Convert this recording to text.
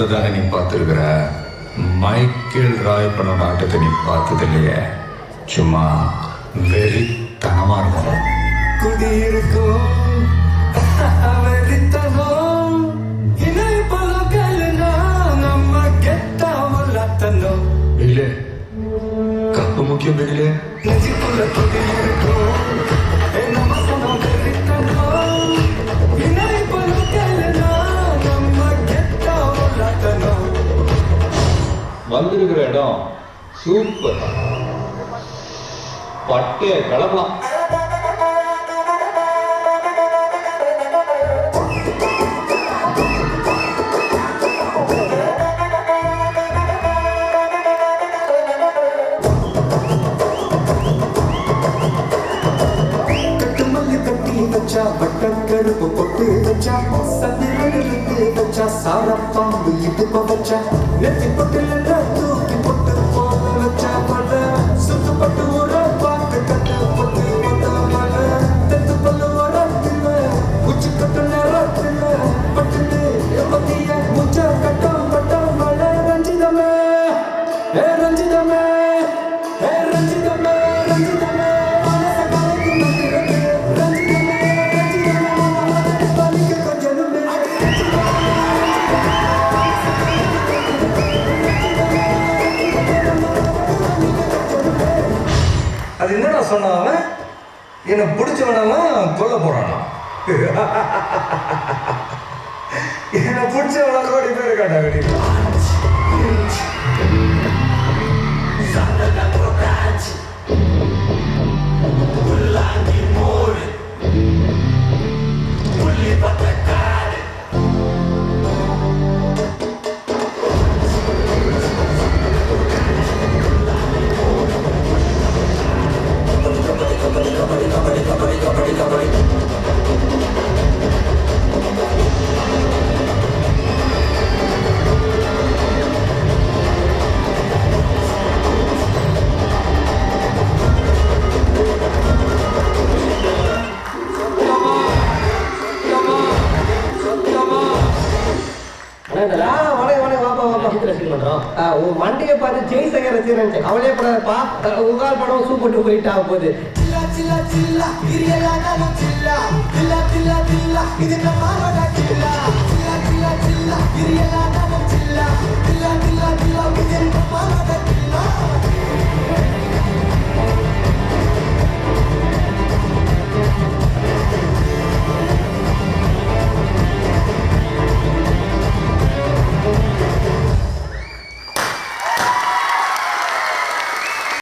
ஆடுறத தானே நீ பார்த்துருக்குற. மைக்கேல் ராய் பண்ண ஆட்டத்தை நீ பார்த்தது இல்லையே. சும்மா வெறித்தனமா இருக்கும். குடியிருக்கும் வெறித்தனம் இணை பழக்கல்னா நம்ம கெட்டாமல்லத்தனம் இல்லை கப்பு முக்கியம் இல்லை. நெஞ்சுக்குள்ள குடியிருக்கும் நம்ம சனம் வெறித்தனம் இணை பழக்கல்னா நம்ம கெட்டாமல்லத்தனம். வந்திருக்கிற இடம் சூப்பர். பட்டைய கிளம்பலாம். வட்டக்கருப்பு பொட்டு வச்சா சந்திரனிலிருந்து வச்சா சாரப்பாம்பு இடுப்ப வச்சா நெத்தி பொட்டுல தூக்கி பொட்டு போல வச்சா பல சுத்துப்பட்டு ஒரு பாட்டு கட்டு பொட்டு போட்ட மல தெத்து பல்லு வரத்துல உச்சி கட்டு நேரத்துல பட்டுட்டு எப்பத்திய முச்ச கட்டம் பட்டம் மல ரஞ்சிதமே ஏ ரஞ்சிதமே ஏ ரஞ்சிதமே ரஞ்சிதமே அது என்னடா சொன்னாங்க? என்னை பிடிச்சவனெல்லாம் கொல்ல போறானா? என்னை பிடிச்சவன கோடி பேர் காட்டாங்க. மண்டைய பார்த்து ஜெய் சகர ரசிகன் அவளே படாப்பா உங்கால் படம் சூப்பர் போயிட்டா போகுது. இது